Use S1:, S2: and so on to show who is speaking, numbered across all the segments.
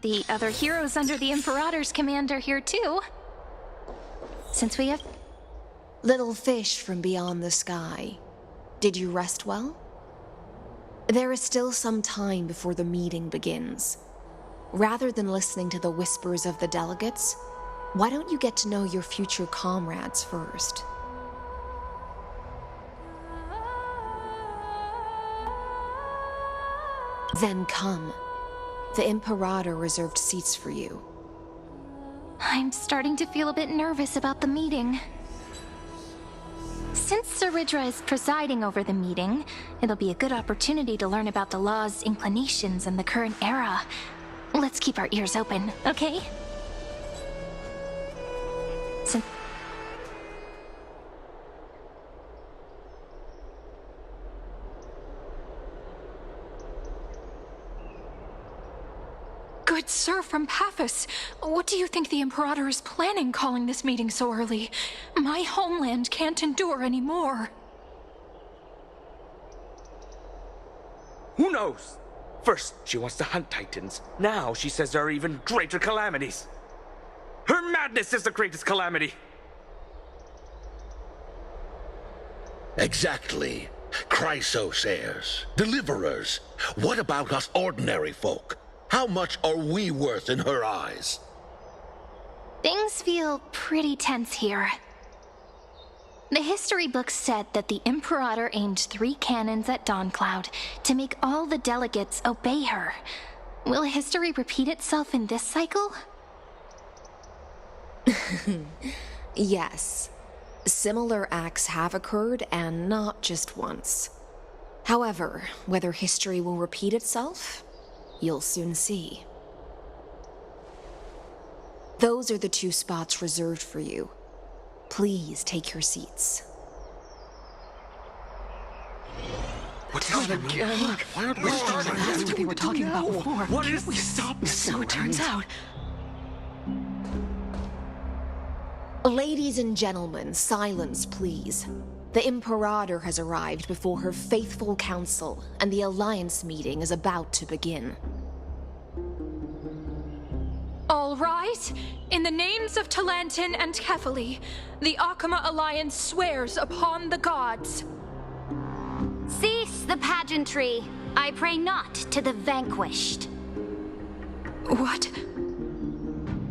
S1: The other heroes under the Imperator's command are here too. Since we have...
S2: Little fish from beyond the sky, did you rest well? There is still some time before the meeting begins. Rather than listening to the whispers of the delegates, why don't you get to know your future comrades first? Then come. The Imperator reserved seats for you.
S1: I'm starting to feel a bit nervous about the meeting. Since Cerydra is presiding over the meeting, it'll be a good opportunity to learn about the law's inclinations and the current era. Let's keep our ears open, okay?
S3: Good sir from Paphos, what do you think the Imperator is planning calling this meeting so early? My homeland can't endure anymore.
S4: Who knows? First, she wants to hunt Titans. Now she says there are even greater calamities. Her madness is the greatest calamity.
S5: Exactly. Chrysos heirs, deliverers. What about us ordinary folk? How much are we worth in her eyes?
S1: Things feel pretty tense here. The history books said that the Imperator aimed 3 cannons at Dawncloud to make all the delegates obey her. Will history repeat itself in this cycle?
S2: Yes. Similar acts have occurred, and not just once. However, whether history will repeat itself, you'll soon see. Those are the 2 spots reserved for you. Please take your seats.
S4: What's happening? Why aren't we starting?
S3: That's what they were talking about before.
S4: What is this? Stop this.
S3: So it turns out.
S2: Ladies and gentlemen, silence, please. The Imperator has arrived before her faithful council, and the Alliance meeting is about to begin.
S3: All rise. In the names of Talantin and Kefali, the Akama Alliance swears upon the gods.
S6: Cease the pageantry. I pray not to the vanquished.
S3: What?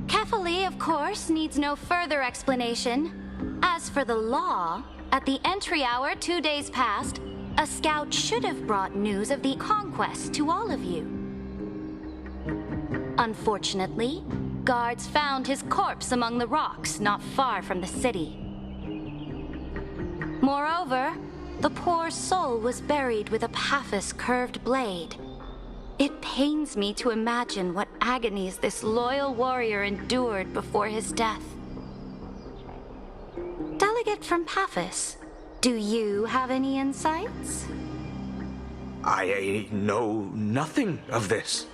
S6: Kefali, of course, needs no further explanation. As for the law, at the entry hour 2 days past, a scout should have brought news of the conquest to all of you. Unfortunately, guards found his corpse among the rocks not far from the city. Moreover, the poor soul was buried with a Paphos curved blade. It pains me to imagine what agonies this loyal warrior endured before his death. Delegate from Paphos, do you have any insights?
S4: I know nothing of this.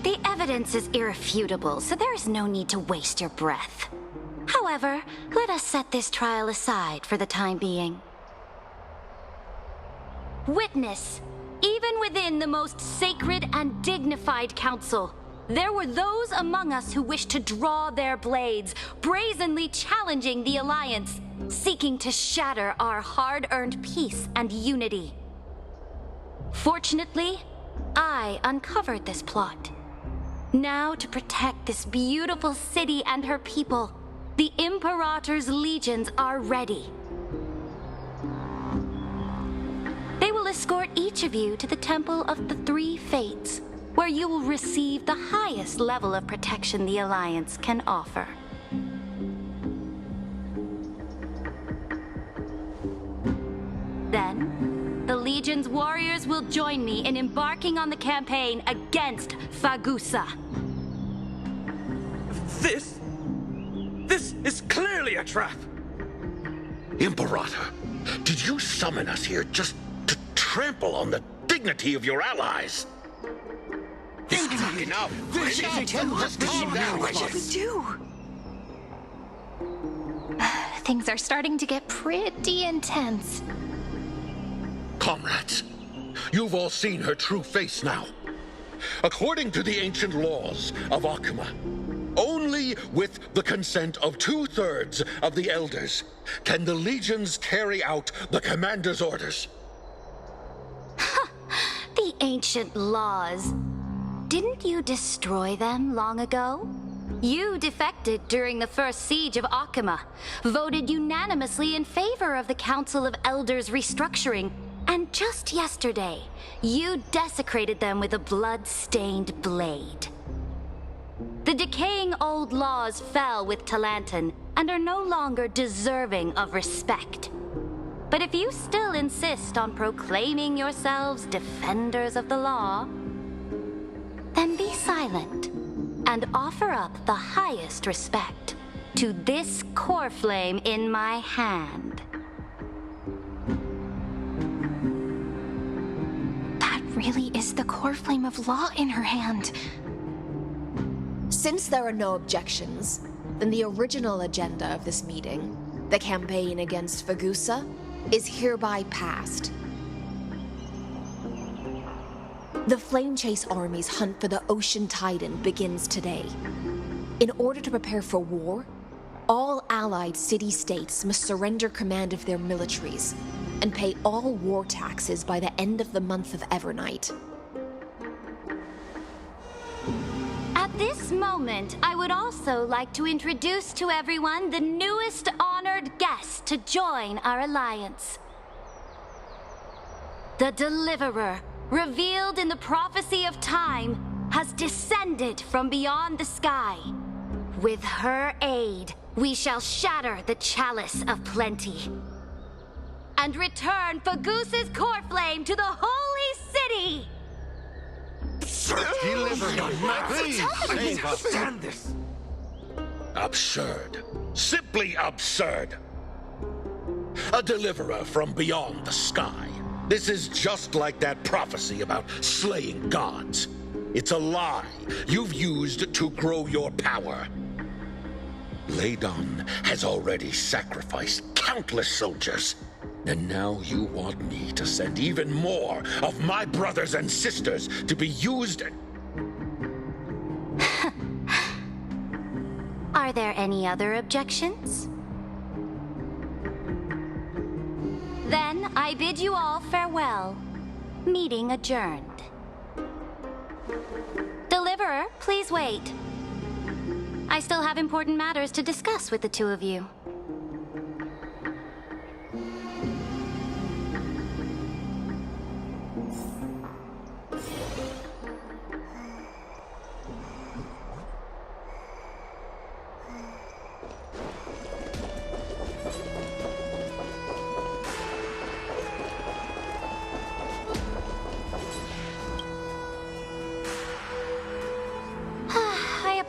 S6: The evidence is irrefutable, so there is no need to waste your breath. However, let us set this trial aside for the time being. Witness, even within the most sacred and dignified council, there were those among us who wished to draw their blades, brazenly challenging the Alliance, seeking to shatter our hard-earned peace and unity. Fortunately, I uncovered this plot. Now, to protect this beautiful city and her people, the Imperator's legions are ready. They will escort each of you to the Temple of the Three Fates, where you will receive the highest level of protection the Alliance can offer. Then, the Legion's warriors will join me in embarking on the campaign against Fagusa.
S4: This is clearly a trap.
S5: Imperator, did you summon us here just to trample on the dignity of your allies? Enough! Just calm down.
S3: What should we do?
S1: Things are starting to get pretty intense.
S5: Comrades, you've all seen her true face now. According to the ancient laws of Akuma, only with the consent of 2/3 of the elders can the legions carry out the commander's orders.
S6: The ancient laws. Didn't you destroy them long ago? You defected during the first siege of Akuma, voted unanimously in favor of the Council of Elders restructuring, and just yesterday, you desecrated them with a blood-stained blade. The decaying old laws fell with Talanton and are no longer deserving of respect. But if you still insist on proclaiming yourselves defenders of the law, then be silent and offer up the highest respect to this core flame in my hand.
S1: That really is the core flame of law in her hand.
S2: Since there are no objections, then the original agenda of this meeting, the campaign against Fagusa, is hereby passed. The Flame Chase Army's hunt for the Ocean Titan begins today. In order to prepare for war, all allied city-states must surrender command of their militaries and pay all war taxes by the end of the month of Evernight.
S6: At this moment, I would also like to introduce to everyone the newest honored guest to join our alliance. The Deliverer, revealed in the prophecy of time, has descended from beyond the sky. With her aid, we shall shatter the chalice of plenty and return Fagusa's core flame to the holy city!
S5: Deliver me, please.
S4: Save us. Stand this.
S5: Absurd. Simply absurd. A deliverer from beyond the sky. This is just like that prophecy about slaying gods. It's a lie you've used to grow your power. Ladon has already sacrificed countless soldiers, and now you want me to send even more of my brothers and sisters to be used.
S6: Are there any other objections? Then I bid you all farewell. Meeting adjourned. Deliverer, please wait. I still have important matters to discuss with the two of you.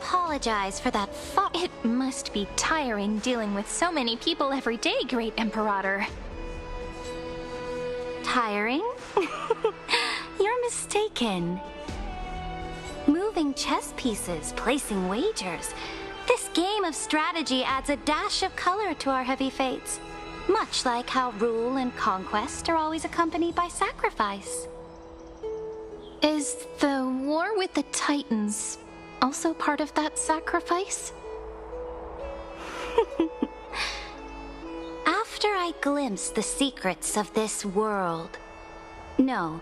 S6: Apologize for that
S1: It must be tiring dealing with so many people every day, Great Imperator.
S6: Tiring? You're mistaken. Moving chess pieces, placing wagers. This game of strategy adds a dash of color to our heavy fates, much like how rule and conquest are always accompanied by sacrifice.
S1: Is the war with the Titans also part of that sacrifice?
S6: After I glimpsed the secrets of this world, no,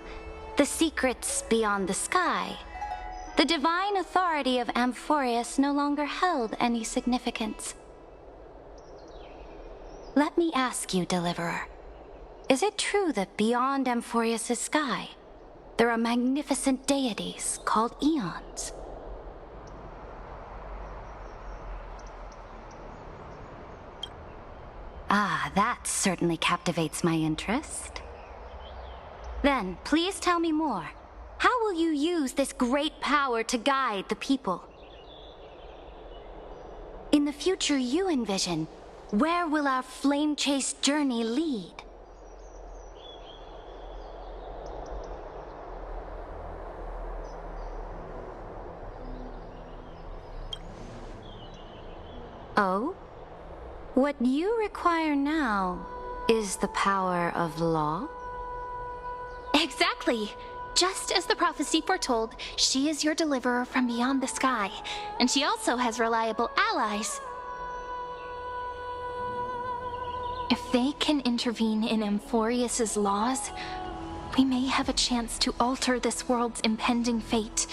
S6: the secrets beyond the sky, the divine authority of Amphoreus no longer held any significance. Let me ask you, Deliverer, is it true that beyond Amphoreus' sky, there are magnificent deities called Eons? Ah, that certainly captivates my interest. Then, please tell me more. How will you use this great power to guide the people? In the future you envision, where will our flame chase journey lead? Oh? What you require now is the power of law?
S1: Exactly. Just as the prophecy foretold, she is your deliverer from beyond the sky, and she also has reliable allies. If they can intervene in Amphoreus's laws, we may have a chance to alter this world's impending fate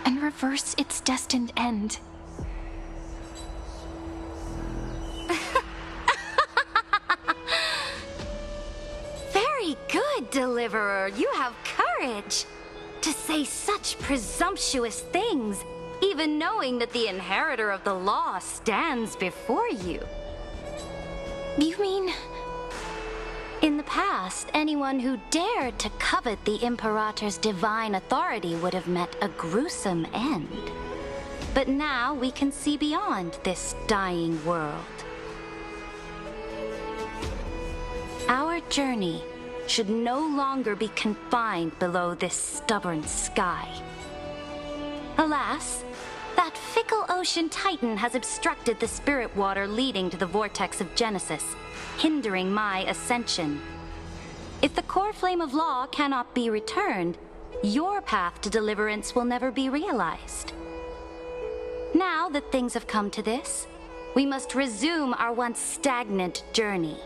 S1: and reverse its destined end.
S6: Very good, Deliverer. You have courage to say such presumptuous things, even knowing that the inheritor of the law stands before you.
S1: You mean...
S6: In the past, anyone who dared to covet the Imperator's divine authority would have met a gruesome end. But now we can see beyond this dying world. Our journey should no longer be confined below this stubborn sky. Alas, that fickle ocean titan has obstructed the spirit water leading to the vortex of Genesis, hindering my ascension. If the core flame of law cannot be returned, your path to deliverance will never be realized. Now that things have come to this, we must resume our once stagnant journey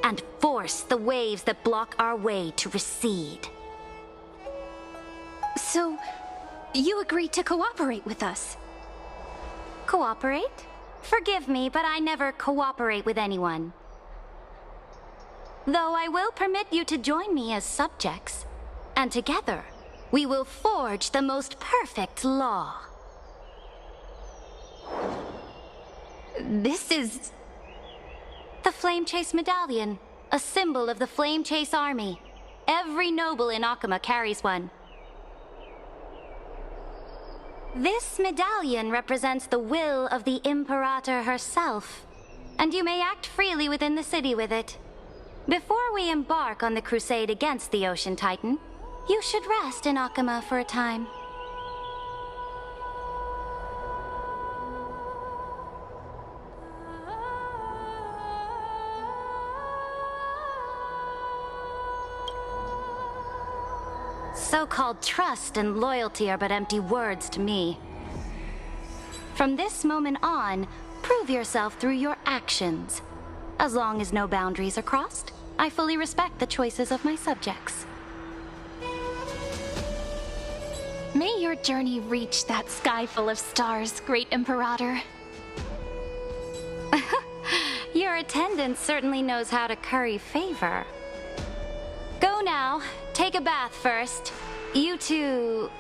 S6: and force the waves that block our way to recede.
S1: So, you agreed to cooperate with us?
S6: Cooperate? Forgive me, but I never cooperate with anyone. Though I will permit you to join me as subjects, and together we will forge the most perfect law.
S1: This is...
S6: The Flame Chase Medallion, a symbol of the Flame Chase Army. Every noble in Akuma carries one. This medallion represents the will of the Imperator herself, and you may act freely within the city with it. Before we embark on the crusade against the Ocean Titan, you should rest in Akuma for a time. So-called trust and loyalty are but empty words to me. From this moment on, prove yourself through your actions. As long as no boundaries are crossed, I fully respect the choices of my subjects.
S1: May your journey reach that sky full of stars, Great Imperator.
S6: Your attendant certainly knows how to curry favor. Go now. Take a bath first. You two...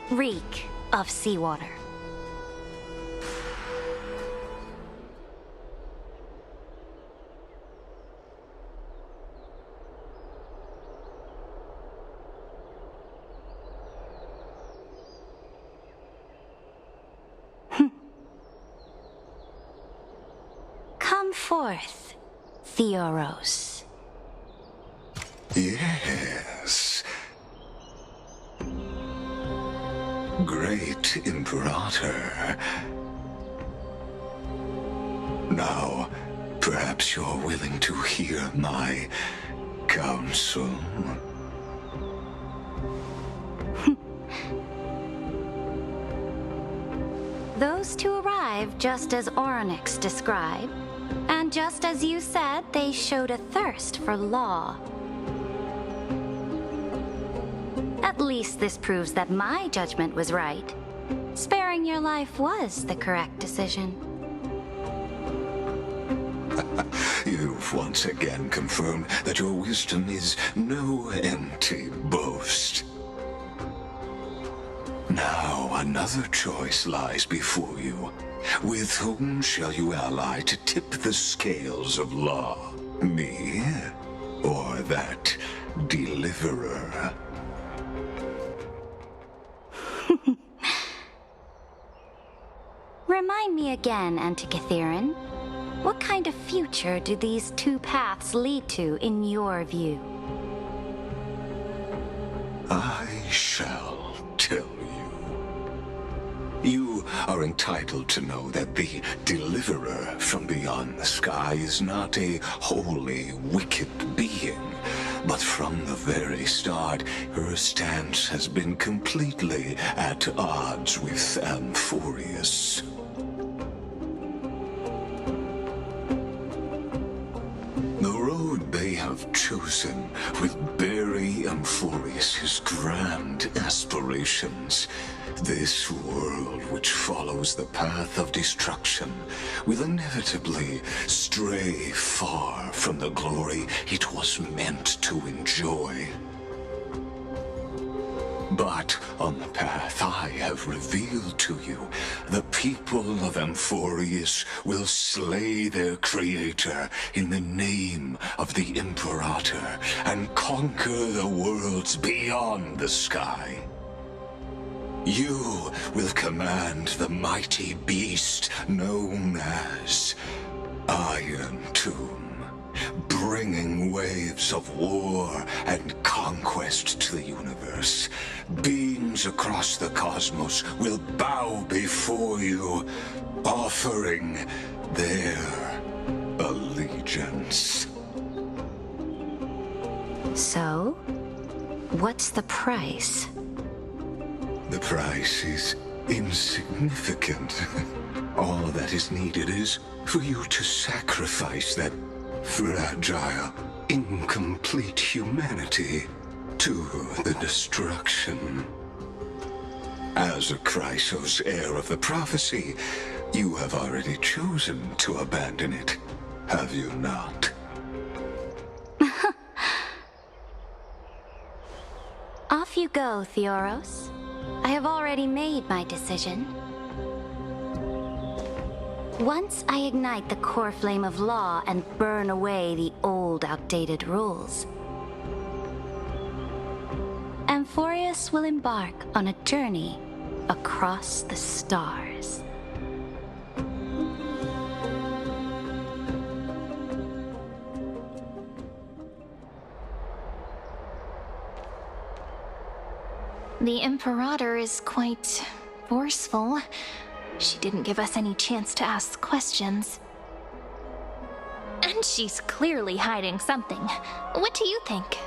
S6: reek of seawater. Come forth, Theoros.
S7: Yes. Great Imperator. Now, perhaps you're willing to hear my counsel.
S6: Those two arrived just as Orynyx described, and just as you said, they showed a thirst for law. At least this proves that my judgment was right. Sparing your life was the correct decision.
S7: You've once again confirmed that your wisdom is no empty boast. Now another choice lies before you. With whom shall you ally to tip the scales of law? Me? Or that deliverer?
S6: Remind me again, Antikytheron. What kind of future do these two paths lead to in your view?
S7: I shall tell you. You are entitled to know that the Deliverer from beyond the sky is not a wholly wicked being, but from the very start, her stance has been completely at odds with Amphoreus. The road they have chosen will bury Amphoreus' grand aspirations. This world which follows the path of destruction will inevitably stray far from the glory it was meant to enjoy. But on the path I have revealed to you, the people of Amphoreus will slay their creator in the name of the Imperator and conquer the worlds beyond the sky. You will command the mighty beast known as Iron Tomb, bringing waves of war and conquest to the universe. Beings across the cosmos will bow before you, offering their allegiance.
S6: So, what's the price?
S7: The price is insignificant. All that is needed is for you to sacrifice that fragile, incomplete humanity to the destruction. As a Chrysos, heir of the prophecy, you have already chosen to abandon it, have you not?
S6: Off you go, Theoros. I have already made my decision. Once I ignite the core flame of law and burn away the old, outdated rules, Amphoreus will embark on a journey across the stars.
S1: The Imperator is quite forceful. She didn't give us any chance to ask questions. And she's clearly hiding something. What do you think?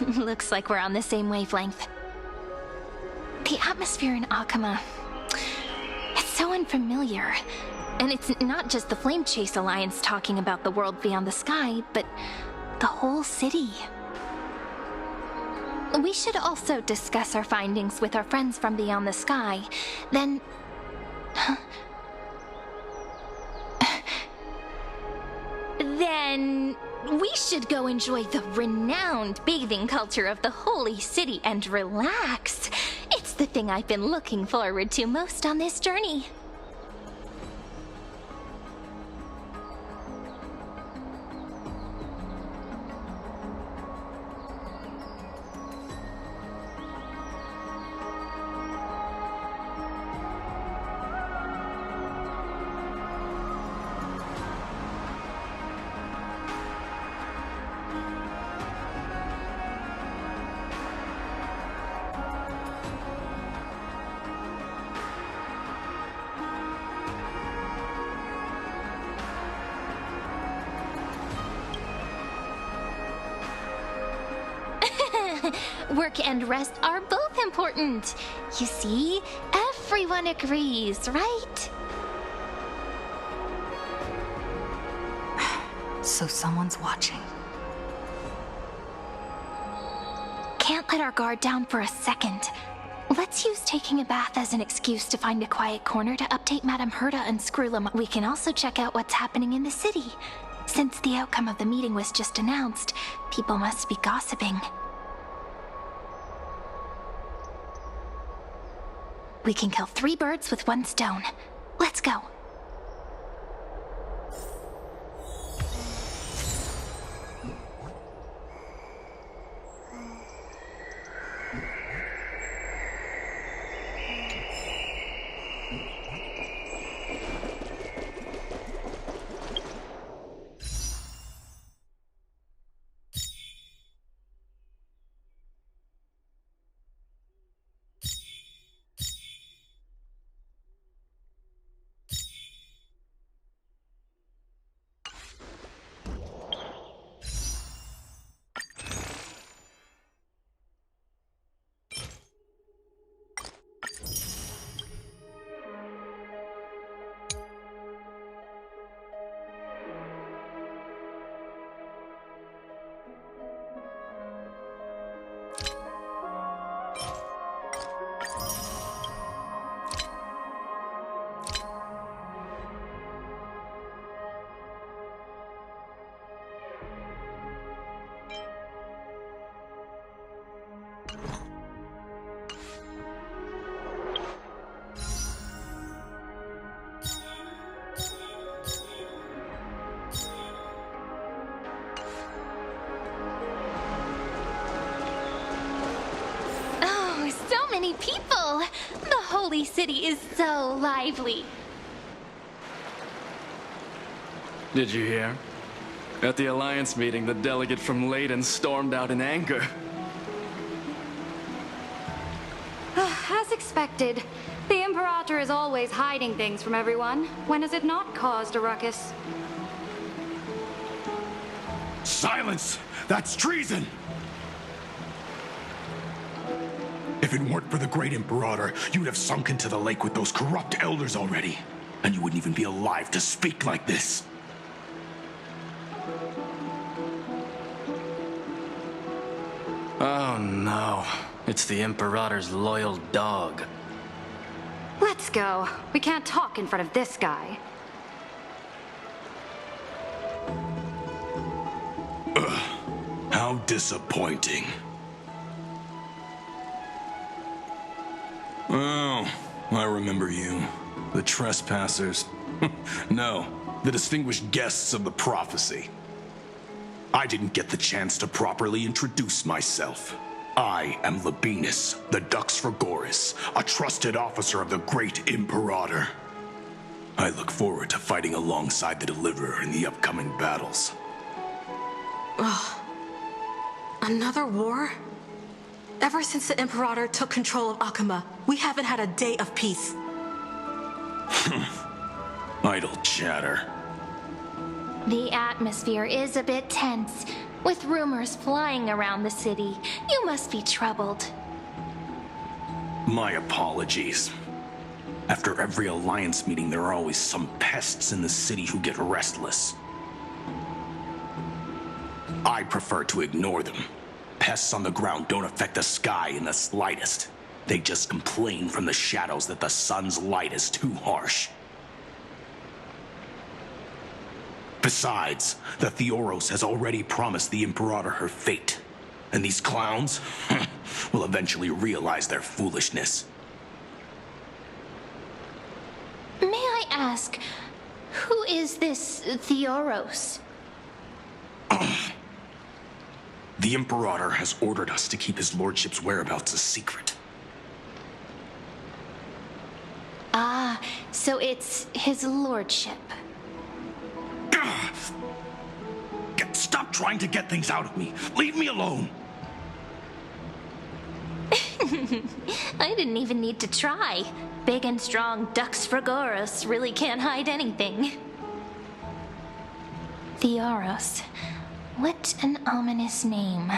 S1: Looks like we're on the same wavelength. The atmosphere in Akuma, it's so unfamiliar. And it's not just the Flame Chase Alliance talking about the world beyond the sky, but the whole city. We should also discuss our findings with our friends from beyond the sky. Then... Then we should go enjoy the renowned bathing culture of the Holy City and relax. It's the thing I've been looking forward to most on this journey. Work and rest are both important. You see, everyone agrees, right?
S3: So someone's watching.
S1: Can't let our guard down for a second. Let's use taking a bath as an excuse to find a quiet corner to update Madame Herta and Screwlam. We can also check out what's happening in the city. Since the outcome of the meeting was just announced, people must be gossiping. We can kill 3 birds with 1 stone. Let's go. Many people! The Holy City is so lively.
S8: Did you hear? At the Alliance meeting, the delegate from Leyden stormed out in anger.
S6: As expected, the Imperator is always hiding things from everyone. When has it not caused a ruckus?
S9: Silence! That's treason! If it weren't for the great Imperator, you'd have sunk into the lake with those corrupt elders already. And you wouldn't even be alive to speak like this.
S8: Oh no. It's the Imperator's loyal dog.
S6: Let's go. We can't talk in front of this guy.
S9: How disappointing. Oh, I remember you. The trespassers. No, the distinguished guests of the prophecy. I didn't get the chance to properly introduce myself. I am Labienus, the Dux Frigoris, a trusted officer of the great Imperator. I look forward to fighting alongside the Deliverer in the upcoming battles.
S3: Ugh. Another war? Ever since the Imperator took control of Akuma, we haven't had a day of peace.
S9: Idle chatter.
S1: The atmosphere is a bit tense. With rumors flying around the city, you must be troubled.
S9: My apologies. After every Alliance meeting, there are always some pests in the city who get restless. I prefer to ignore them. Pests on the ground don't affect the sky in the slightest. They just complain from the shadows that the sun's light is too harsh. Besides, the Theoros has already promised the Imperator her fate. And these clowns will eventually realize their foolishness.
S1: May I ask, who is this Theoros?
S9: The Imperator has ordered us to keep his lordship's whereabouts a secret.
S1: Ah, so it's his lordship.
S9: Stop trying to get things out of me. Leave me alone.
S1: I didn't even need to try. Big and strong Dux Fragoros really can't hide anything. Theoros. What an ominous name.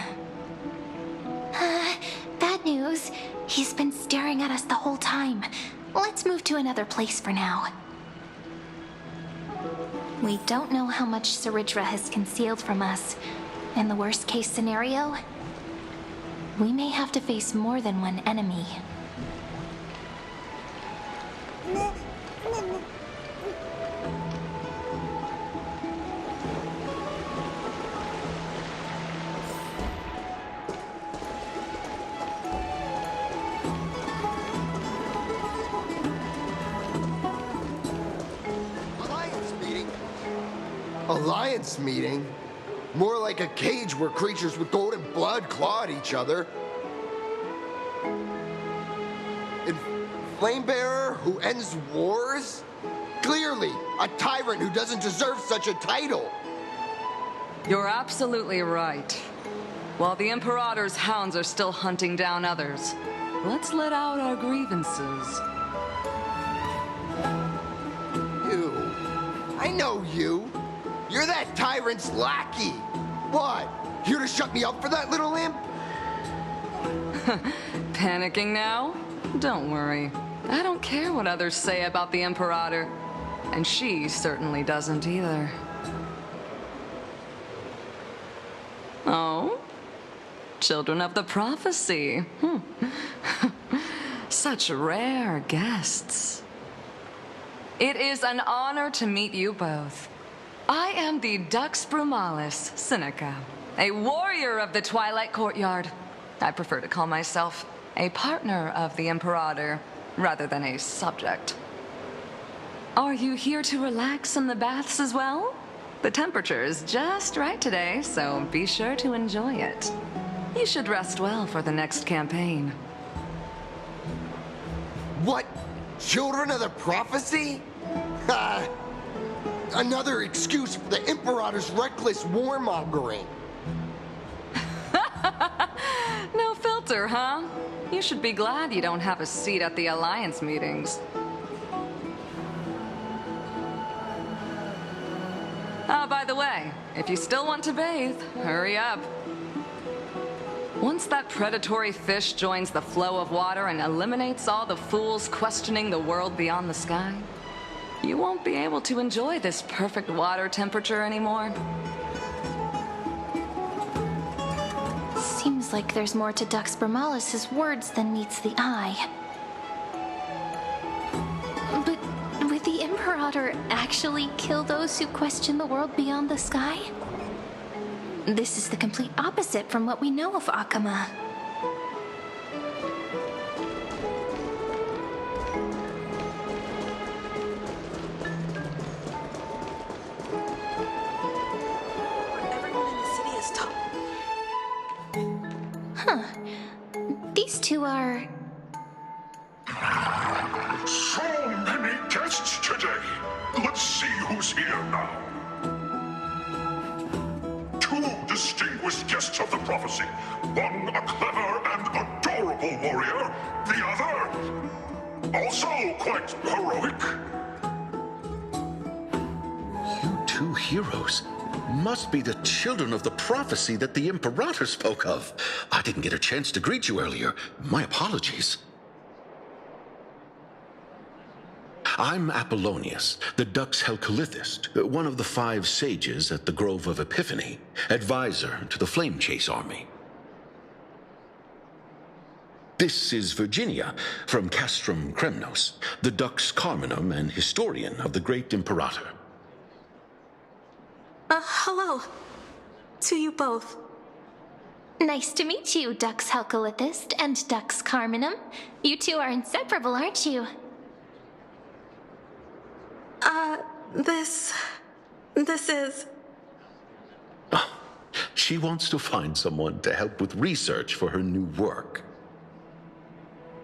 S1: Bad news. He's been staring at us the whole time. Let's move to another place for now. We don't know how much Cerydra has concealed from us. In the worst case scenario, we may have to face more than one enemy.
S10: Alliance meeting? More like a cage where creatures with golden blood claw at each other. And Flamebearer who ends wars? Clearly, a tyrant who doesn't deserve such a title.
S11: You're absolutely right. While the Imperator's hounds are still hunting down others, let's let out our grievances.
S10: You. I know you. You're that tyrant's lackey. What? Here to shut me up for that little imp?
S11: Panicking now? Don't worry. I don't care what others say about the Imperator. And she certainly doesn't either. Oh? Children of the Prophecy. Such rare guests. It is an honor to meet you both. I am the Dux Brumalis Seneca, a warrior of the Twilight Courtyard. I prefer to call myself a partner of the Imperator, rather than a subject. Are you here to relax in the baths as well? The temperature is just right today, so be sure to enjoy it. You should rest well for the next campaign.
S10: What? Children of the Prophecy? Another excuse for the Imperator's reckless warmongering.
S11: No filter, huh? You should be glad you don't have a seat at the Alliance meetings. Ah, by the way, if you still want to bathe, hurry up. Once that predatory fish joins the flow of water and eliminates all the fools questioning the world beyond the sky, you won't be able to enjoy this perfect water temperature anymore.
S1: Seems like there's more to Dux Brumalis' words than meets the eye. But would the Imperator actually kill those who question the world beyond the sky? This is the complete opposite from what we know of Akama. These two are...
S12: So many guests today. Let's see who's here now. Two distinguished guests of the prophecy. One a clever and adorable warrior. The other, also quite heroic.
S5: You two heroes. Must be the children of the prophecy that the Imperator spoke of. I didn't get a chance to greet you earlier. My apologies. I'm Apollonius, the Dux Helcalithist, one of the 5 sages at the Grove of Epiphany, advisor to the Flame Chase army. This is Virginia, from Castrum Kremnos, the Dux Carminum and historian of the great Imperator.
S13: Hello. To you both.
S1: Nice to meet you, Dux Helcalithist and Dux Carminum. You two are inseparable, aren't you?
S13: This is...
S5: She wants to find someone to help with research for her new work.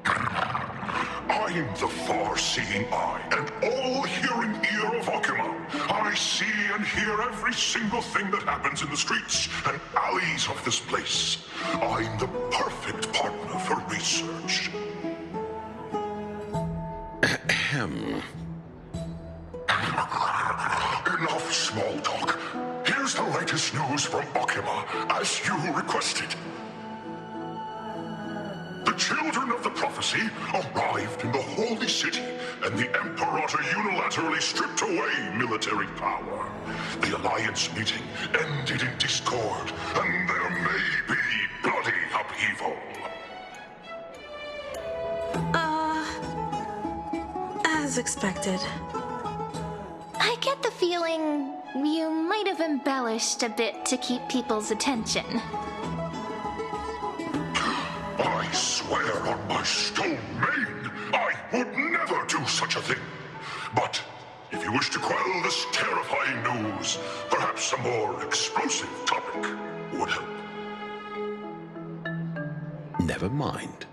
S12: I'm the far-seeing eye and all-hearing ear of Okuma. I see and hear every single thing that happens in the streets and alleys of this place. I'm the perfect partner for research.
S5: Ahem.
S12: Enough small talk. Here's the latest news from Okuma, as you requested. The children of the prophecy arrived in the Holy City, and the Imperator unilaterally stripped away military power. The Alliance meeting ended in discord, and there may be bloody upheaval.
S13: As expected.
S1: I get the feeling you might have embellished a bit to keep people's attention.
S12: I swear on my stone mane, I would never do such a thing. But if you wish to quell this terrifying news, perhaps a more explosive topic would help.
S5: Never mind.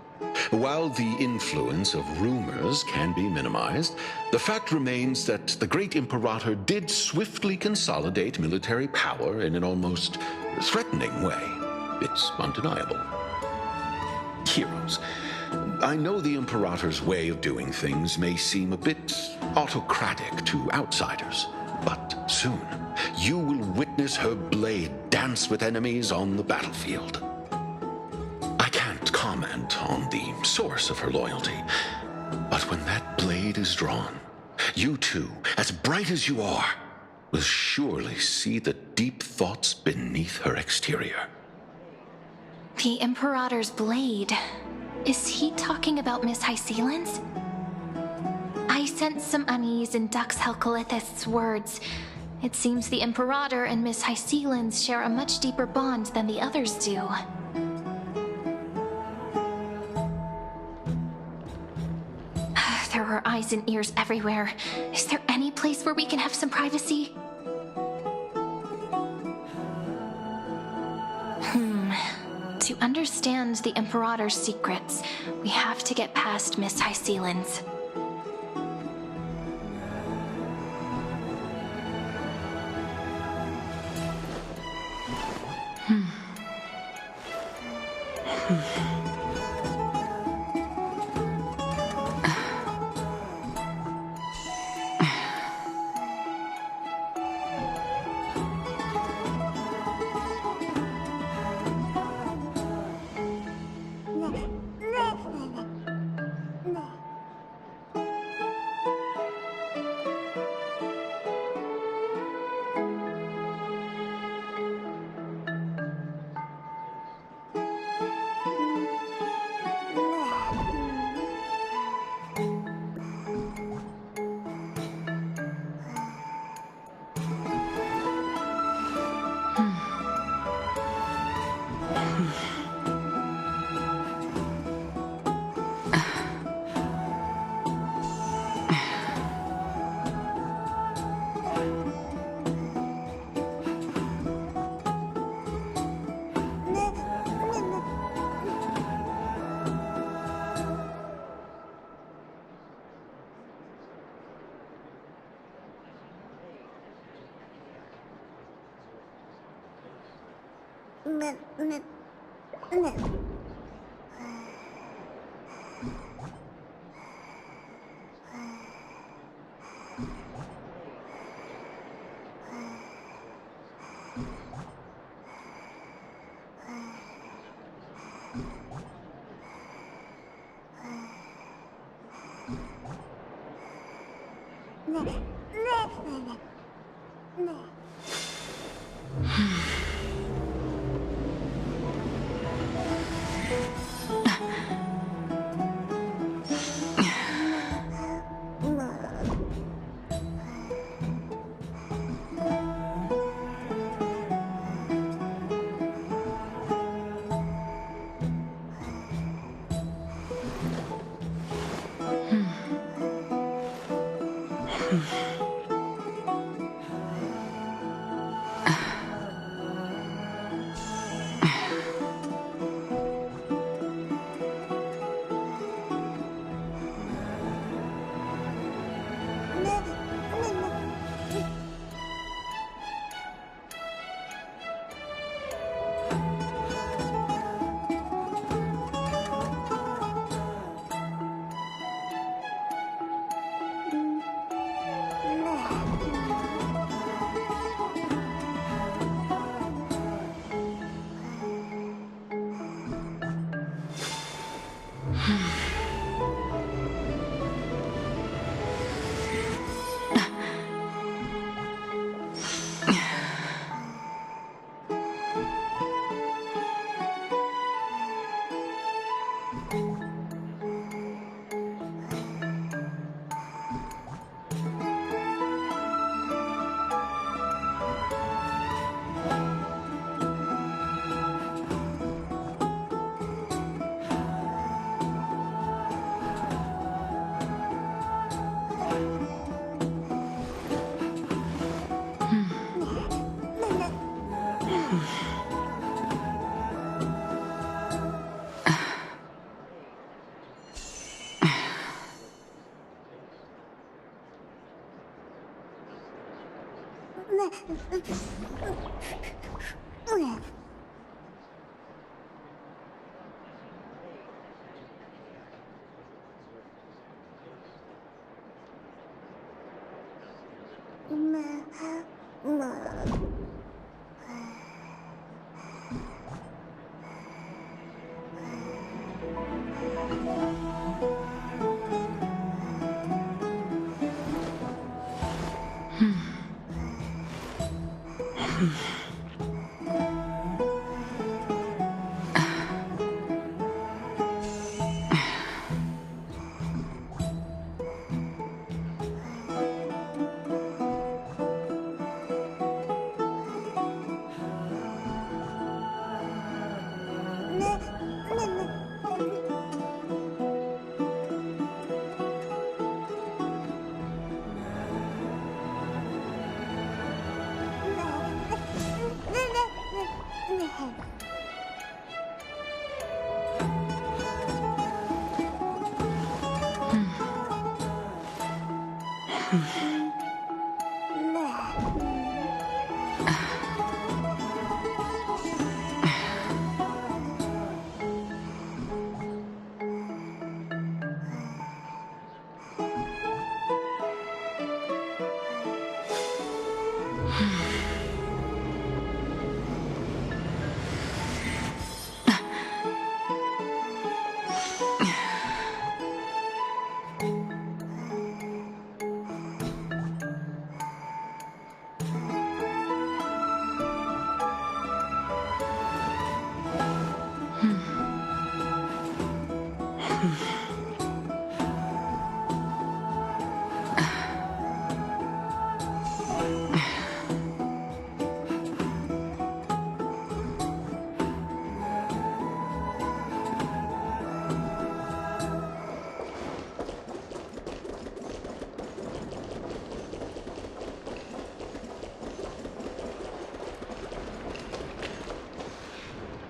S5: While the influence of rumors can be minimized, the fact remains that the great Imperator did swiftly consolidate military power in an almost threatening way. It's undeniable. Heroes, I know the Imperator's way of doing things may seem a bit autocratic to outsiders, but soon you will witness her blade dance with enemies on the battlefield. I can't comment on the source of her loyalty, but when that blade is drawn, you two, as bright as you are, will surely see the deep thoughts beneath her exterior.
S1: The Imperator's blade. Is he talking about Miss Hysilens? I sense some unease in Dux Helcalithist's words. It seems the Imperator and Miss Hysilens share a much deeper bond than the others do. There are eyes and ears everywhere. Is there any place where we can have some privacy? To understand the Imperator's secrets, we have to get past Miss Hysilens.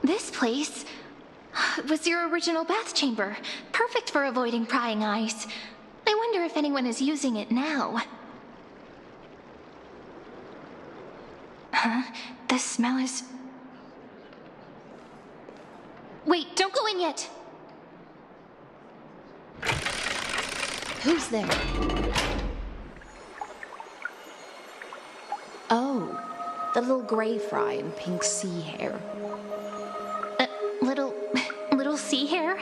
S1: This place was your original bath chamber, perfect for avoiding prying eyes. I wonder if anyone is using it now. Huh? The smell is... Wait, don't go in yet!
S2: Who's there? Oh, the little gray fry in pink sea hair.
S1: Little sea hair?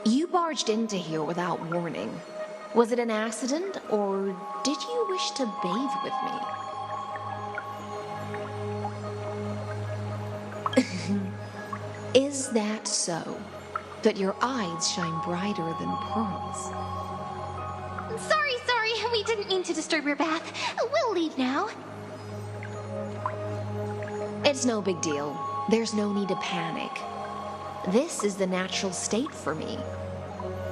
S2: You barged into here without warning. Was it an accident, or did you wish to bathe with me? Is that so? That your eyes shine brighter than pearls?
S1: Sorry, we didn't mean to disturb your bath. We'll leave now.
S2: It's no big deal. There's no need to panic. This is the natural state for me.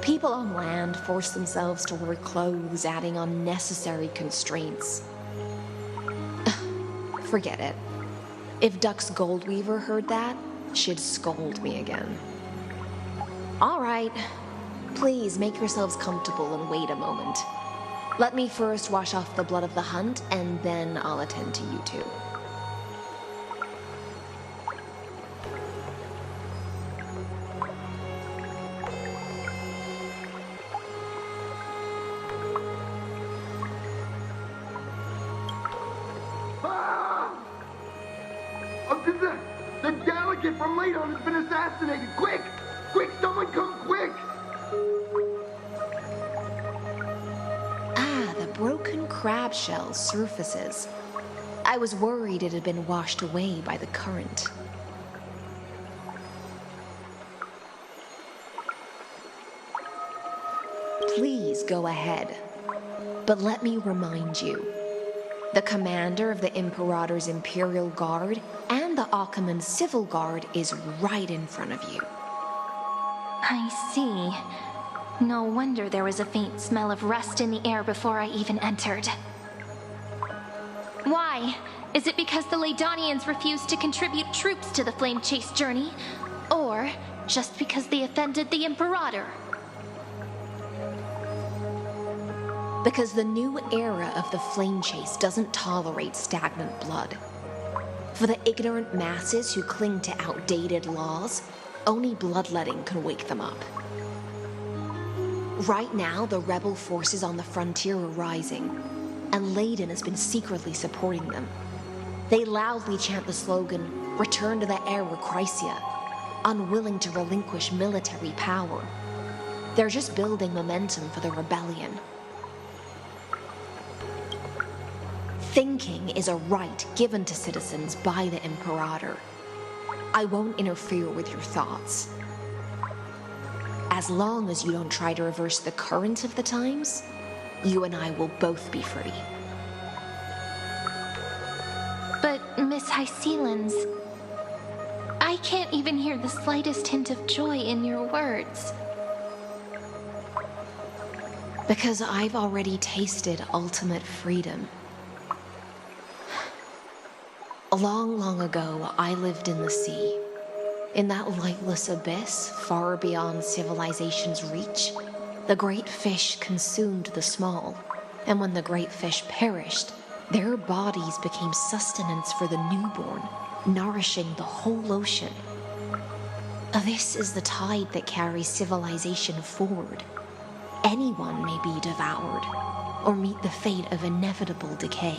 S2: People on land force themselves to wear clothes, adding unnecessary constraints. Forget it. If Duck's Goldweaver heard that, she'd scold me again. All right. Please make yourselves comfortable and wait a moment. Let me first wash off the blood of the hunt, and then I'll attend to you two.
S10: The delegate from Ladon has been assassinated! Quick! Quick, someone come quick!
S2: Ah, the broken crab shell surfaces. I was worried it had been washed away by the current. Please go ahead. But let me remind you. The commander of the Imperator's Imperial Guard and the Achaemen's Civil Guard is right in front of you.
S1: I see. No wonder there was a faint smell of rust in the air before I even entered. Why? Is it because the Ladonians refused to contribute troops to the Flame Chase journey? Or just because they offended the Imperator?
S2: Because the new era of the Flame Chase doesn't tolerate stagnant blood. For the ignorant masses who cling to outdated laws, only bloodletting can wake them up. Right now, the rebel forces on the frontier are rising, and Ladon has been secretly supporting them. They loudly chant the slogan, "Return to the Era Chrysia," unwilling to relinquish military power. They're just building momentum for the rebellion. Thinking is a right given to citizens by the Imperator. I won't interfere with your thoughts. As long as you don't try to reverse the current of the times, you and I will both be free.
S1: But, Miss Hysilens, I can't even hear the slightest hint of joy in your words.
S2: Because I've already tasted ultimate freedom. Long, long ago, I lived in the sea. In that lightless abyss, far beyond civilization's reach, the great fish consumed the small, and when the great fish perished, their bodies became sustenance for the newborn, nourishing the whole ocean. This is the tide that carries civilization forward. Anyone may be devoured, or meet the fate of inevitable decay.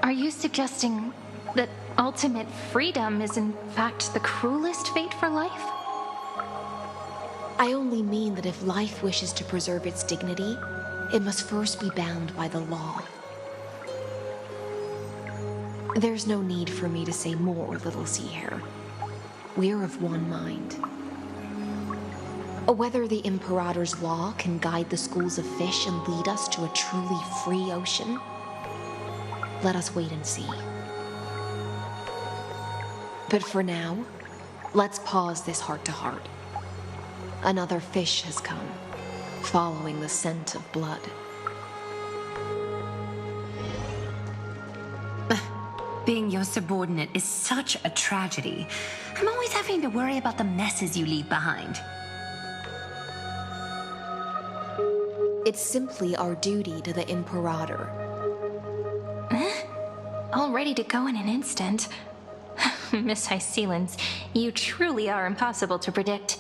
S1: Are you suggesting that ultimate freedom is in fact the cruelest fate for life?
S2: I only mean that if life wishes to preserve its dignity, it must first be bound by the law. There's no need for me to say more, little sea hare. We're of one mind. Whether the Imperator's law can guide the schools of fish and lead us to a truly free ocean, let us wait and see. But for now, let's pause this heart-to-heart. Another fish has come, following the scent of blood.
S14: Being your subordinate is such a tragedy. I'm always having to worry about the messes you leave behind.
S2: It's simply our duty to the Imperator.
S1: All ready to go in an instant. Miss Hysilens, you truly are impossible to predict.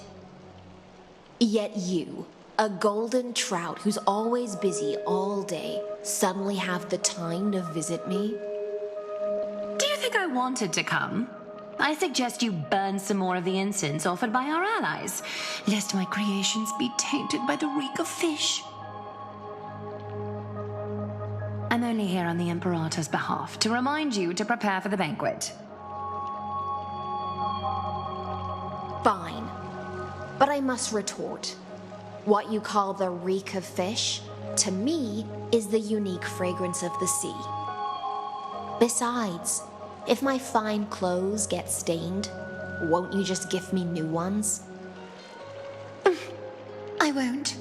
S2: Yet you, a golden trout who's always busy all day, suddenly have the time to visit me?
S14: Do you think I wanted to come? I suggest you burn some more of the incense offered by our allies, lest my creations be tainted by the reek of fish. I'm only here on the Imperator's behalf to remind you to prepare for the banquet.
S2: Fine. But I must retort. What you call the reek of fish, to me, is the unique fragrance of the sea. Besides, if my fine clothes get stained, won't you just gift me new ones?
S14: I won't.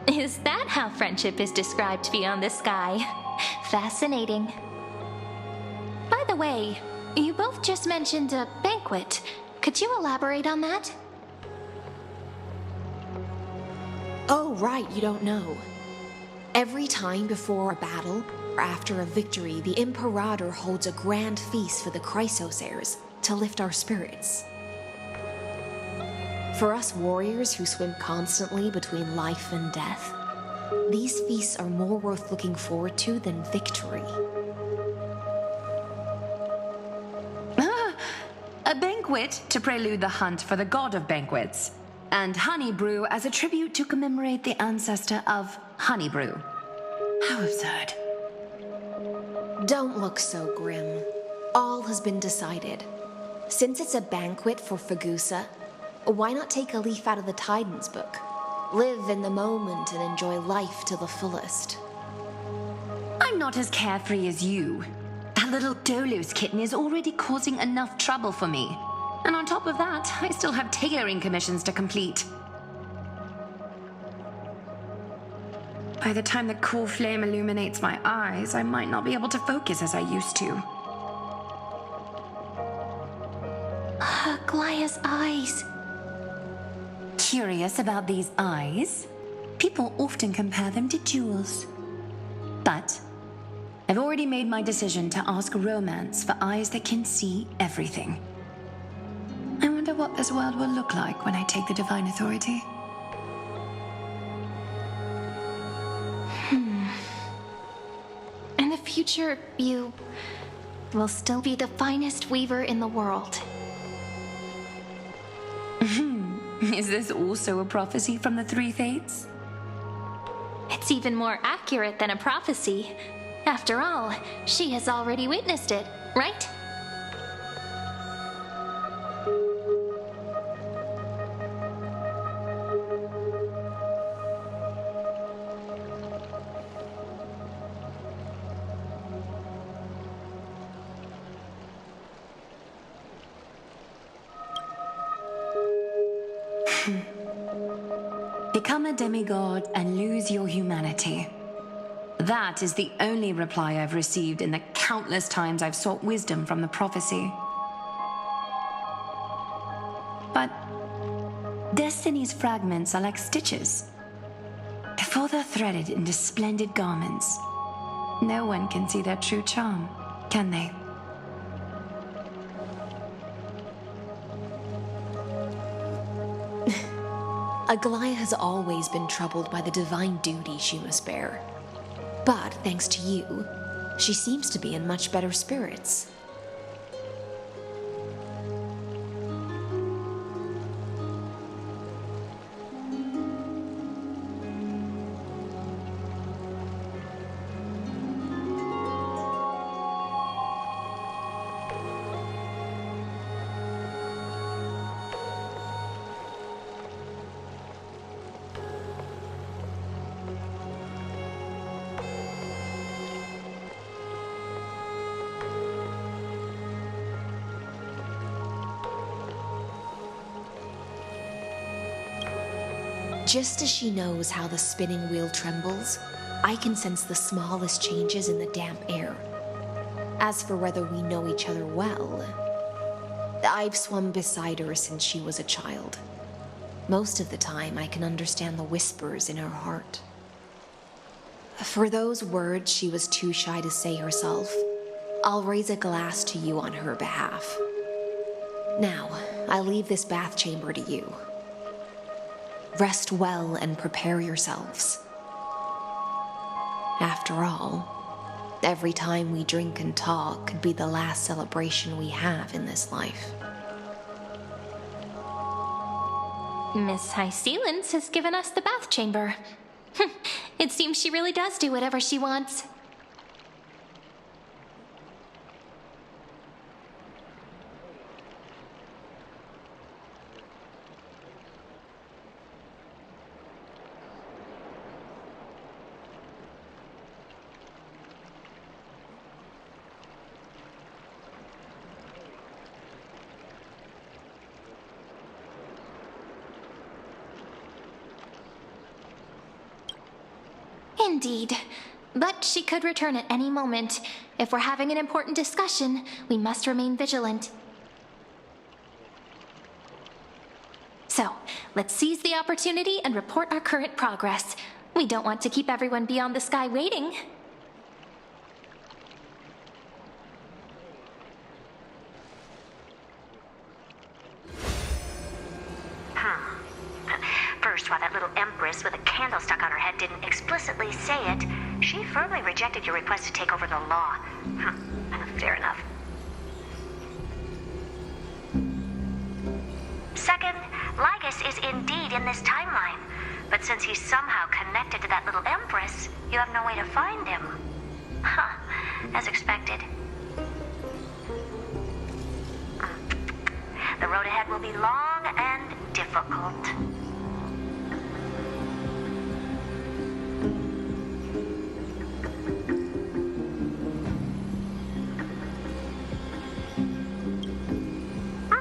S1: Is that how friendship is described beyond the sky? Fascinating. By the way, you both just mentioned a banquet. Could you elaborate on that?
S2: Oh, right, you don't know. Every time before a battle, or after a victory, the Imperator holds a grand feast for the Chrysos heirs to lift our spirits. For us warriors who swim constantly between life and death, these feasts are more worth looking forward to than victory.
S14: A banquet to prelude the hunt for the god of banquets, and honey brew as a tribute to commemorate the ancestor of honey brew. How absurd.
S2: Don't look so grim. All has been decided. Since it's a banquet for Fagusa, why not take a leaf out of the Tidens book? Live in the moment and enjoy life to the fullest.
S14: I'm not as carefree as you. That little Dolos kitten is already causing enough trouble for me. And on top of that, I still have tailoring commissions to complete. By the time the cool flame illuminates my eyes, I might not be able to focus as I used to.
S1: Glaya's eyes.
S14: Curious about these eyes? People often compare them to jewels. But I've already made my decision to ask Romance for eyes that can see everything. I wonder what this world will look like when I take the Divine Authority.
S1: In the future, you will still be the finest weaver in the world.
S14: Is this also a prophecy from the Three Fates?
S1: It's even more accurate than a prophecy. After all, she has already witnessed it, right?
S14: Become a demigod and lose your humanity. That is the only reply I've received in the countless times I've sought wisdom from the prophecy. But Destiny's fragments are like stitches. Before they're threaded into splendid garments, no one can see their true charm, can they?
S2: Aglaya has always been troubled by the divine duty she must bear. But thanks to you, she seems to be in much better spirits. Just as she knows how the spinning wheel trembles, I can sense the smallest changes in the damp air. As for whether we know each other well, I've swum beside her since she was a child. Most of the time, I can understand the whispers in her heart. For those words she was too shy to say herself, I'll raise a glass to you on her behalf. Now, I leave this bath chamber to you. Rest well and prepare yourselves. After all, every time we drink and talk could be the last celebration we have in this life.
S1: Miss Hysilens has given us the bath chamber. It seems she really does do whatever she wants. Indeed. But she could return at any moment. If we're having an important discussion, we must remain vigilant. So, let's seize the opportunity and report our current progress. We don't want to keep everyone beyond the sky waiting.
S15: First, while that little empress with a candle stuck on her head didn't explicitly say it, she firmly rejected your request to take over the law. Fair enough. Second, Lygus is indeed in this timeline. But since he's somehow connected to that little empress, you have no way to find him. As expected. The road ahead will be long and difficult.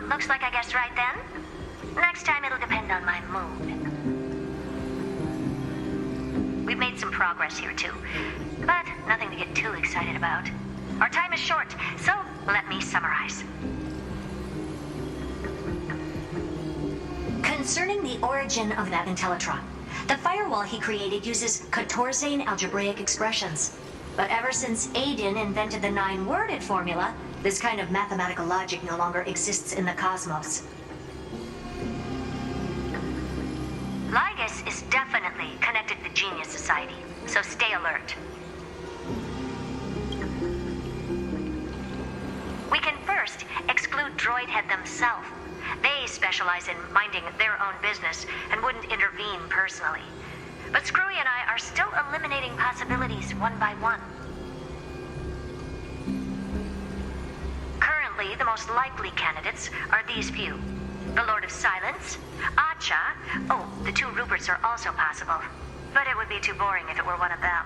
S15: Looks like I guessed right then. Next time it'll depend on my mood. We've made some progress here too, but nothing to get too excited about. Our time is short, so let me summarize. Concerning the origin of that Intellitron, the firewall he created uses Catorzane algebraic expressions. But ever since Aiden invented the 9-worded formula, this kind of mathematical logic no longer exists in the cosmos. Lygus is definitely connected to the Genius Society, so stay alert. We can first exclude Droidhead themselves. They specialize in minding their own business and wouldn't intervene personally. But Screwy and I are still eliminating possibilities one by one. Currently, the most likely candidates are these few. The Lord of Silence, Acha, the 2 Ruperts are also possible. But it would be too boring if it were one of them.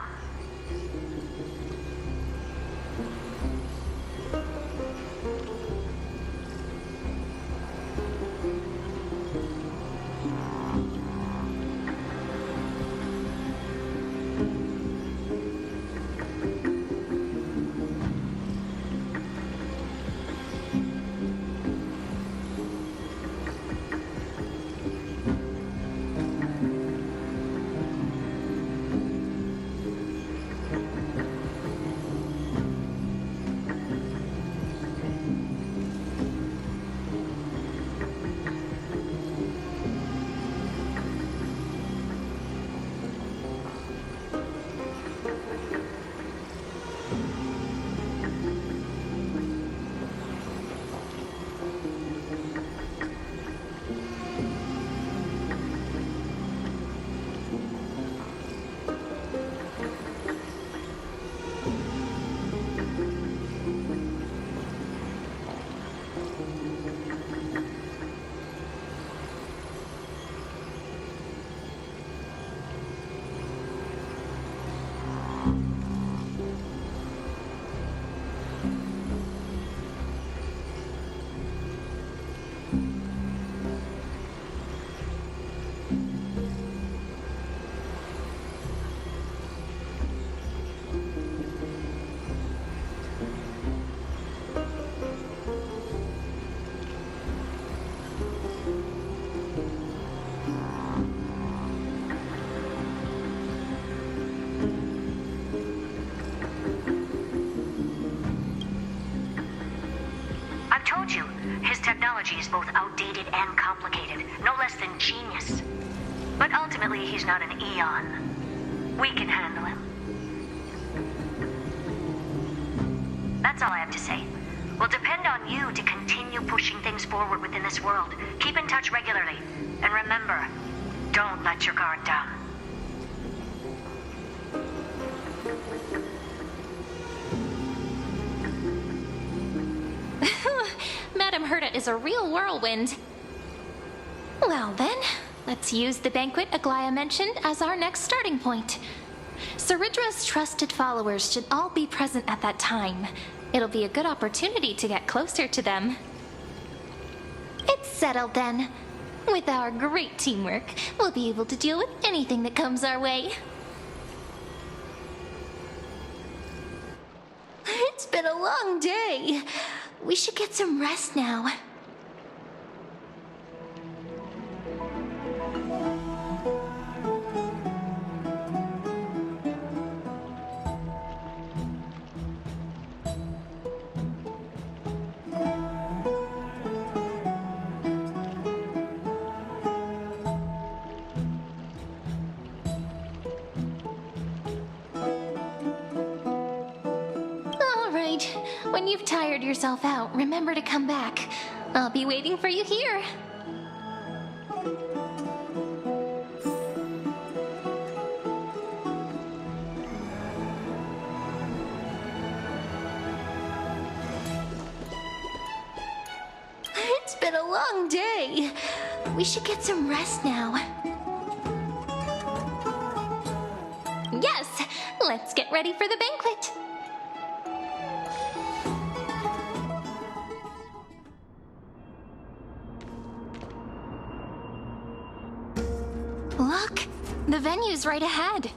S15: Technology is both outdated and complicated, no less than genius. But ultimately, he's not an Eon. We can handle him. That's all I have to say. We'll depend on you to continue pushing things forward within this world. Keep in touch regularly. And remember, don't let your guard down.
S1: is a real whirlwind. Well then, let's use the banquet Aglaya mentioned as our next starting point. Cerydra's trusted followers should all be present at that time. It'll be a good opportunity to get closer to them. It's settled then. With our great teamwork, we'll be able to deal with anything that comes our way. It's been a long day. We should get some rest now. When you've tired yourself out, remember to come back. I'll be waiting for you here. It's been a long day. We should get some rest now. Yes, let's get ready for the banquet. Look, the venue's right ahead.